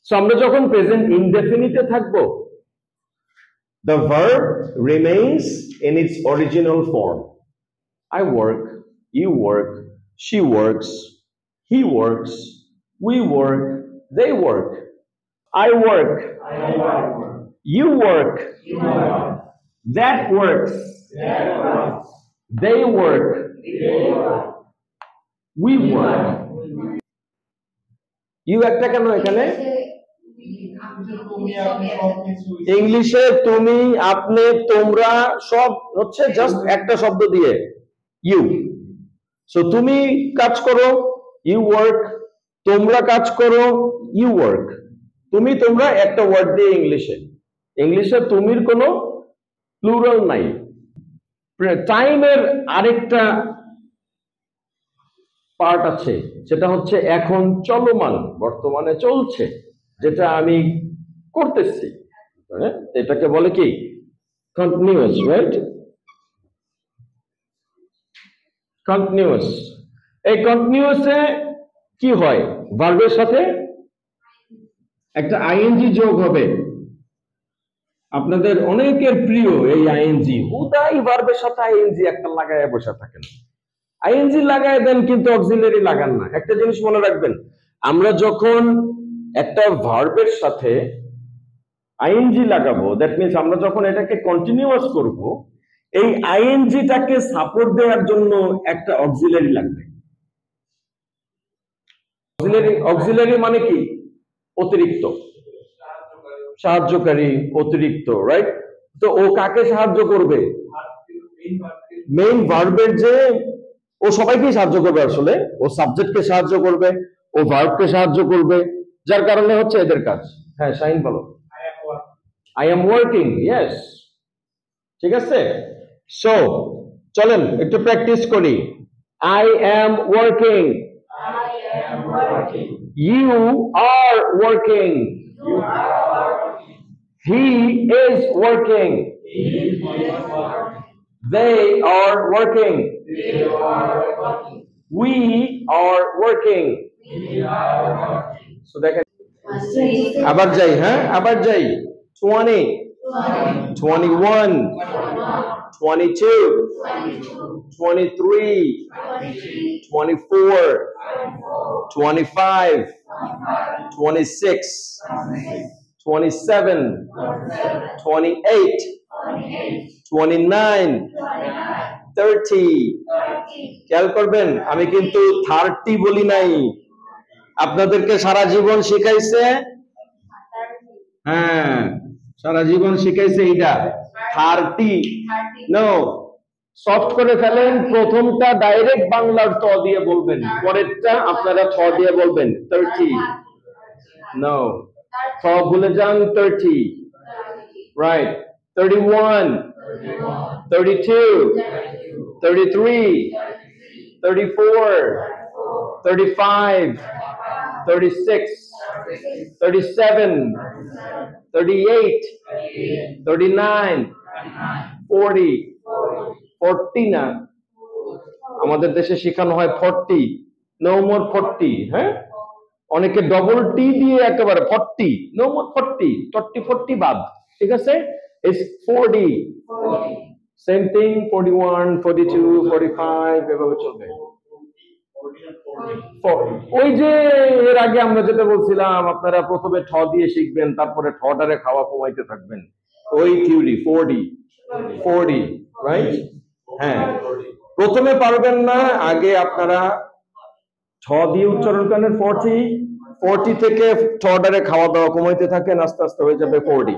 So আমরা যখন present ইনডেফিনিটে থাকবো, the verb remains in its original form. I work, you work, she works, he works, we work, they work. I work, you work, that works, they work, we work. You একটা কেন এখানে? ইংলিশে তুমি, আপনি, তোমরা সব হচ্ছে জাস্ট একটা শব্দ দিয়ে ইউ। সো তুমি কাজ করো, ইউ ওয়ার্ক, তোমরা কাজ করো, ইউ ওয়ার্ক। তুমি তোমরা একটা ওয়ার্ড দিয়ে ইংলিশে তুমির কোনো প্লুরাল নাই। টাইমের আরেকটা পার্ট আছে, যেটা হচ্ছে এখন চলমান, বর্তমানে চলছে, যেটা আমি করতেছি, এটাকে বলে কি? Continuous, right? কন্টিনিউয়াস। এই কন্টিনিউয়াসে কি হয়? ভার্বের সাথে একটা আইএনজি যোগ হবে। আপনাদের অনেকের প্রিয় এই আইএনজি, হুদাই ভার্বের সাথে আইএনজি একটা লাগায় বসে থাকেন। আইএনজি লাগায় দেন কিন্তু অক্সিলারি লাগান না। একটা জিনিস মনে রাখবেন, আমরা যখন একটা ভার্বের সাথে আইএনজি লাগাবো, দ্যাট মিন্স আমরা যখন এটাকে কন্টিনিউয়াস করব, এই আইএনজিটাকে সাপোর্ট দেওয়ার জন্য একটা অক্সিলারি লাগবে। অক্সিলারি মানে কি? অতিরিক্ত, সাহায্যকারী, অতিরিক্ত, রাইট? তো ও কাকে সাহায্য করবে? মেইন ভার্বের যে, ও সবাইকে সাহায্য করবে। আসলে ও সাবজেক্টকে সাহায্য করবে, ও ভার্বকে সাহায্য করবে, যার কারণে হচ্ছে এদের কাজ। হ্যাঁ শাহিন বলো। I am working, yes, ঠিক আছে। সো চলেন একটু প্র্যাকটিস করি। I am working, you are working, he is working, they are working, we are working. So দেখেন, আবার যাই, হ্যাঁ আবার যাই। 20, 21, 22, 23, 24, 25, 26, 27, 28, 29, 30। খেয়াল করবেন, আমি কিন্তু 30 বলি নাই। আপনাদেরকে সারা জীবন শিখাইছে, হ্যাঁ সারা জীবন শিখাইছে এইটা 30। নো, সফট করে ফেলেন। প্রথমটা ডাইরেক্ট বাংলার ত দিয়ে বলবেন, পরেরটা আপনারা ছ দিয়ে বলবেন 30। নো, ছ ভুলে যান, 30, রাইট? 31, 32, 33, 34, 35, 36, 37, 38, 39, 40, 40 না, আমাদের দেশে শেখানো হয় 40, নো মোর 40। হ্যাঁ, অনেকে ডবল টি দিয়ে একেবারে 40, নো মোর 40, 40 বাদ, ঠিক আছে? ইটস 40, সেম থিং, 41, 42, 45 এভাবে চলবে। ওই যে এর আগে আমরা যেটা বলছিলাম, আপনারা প্রথমে ঠ দিয়ে শিখবেন, তারপরে ঠটারে খাওয়া কমাইতে থাকবেন, ওই থিওরি। 40, রাইট? হ্যাঁ, প্রথমে পারবেন না, আগে আপনারা ঠ দিয়ে উচ্চারণ করেন 40 থেকে ঠটারে খাওয়া দাওয়া কমাইতে থাকেন, আস্তে আস্তে হয়ে যাবে 40।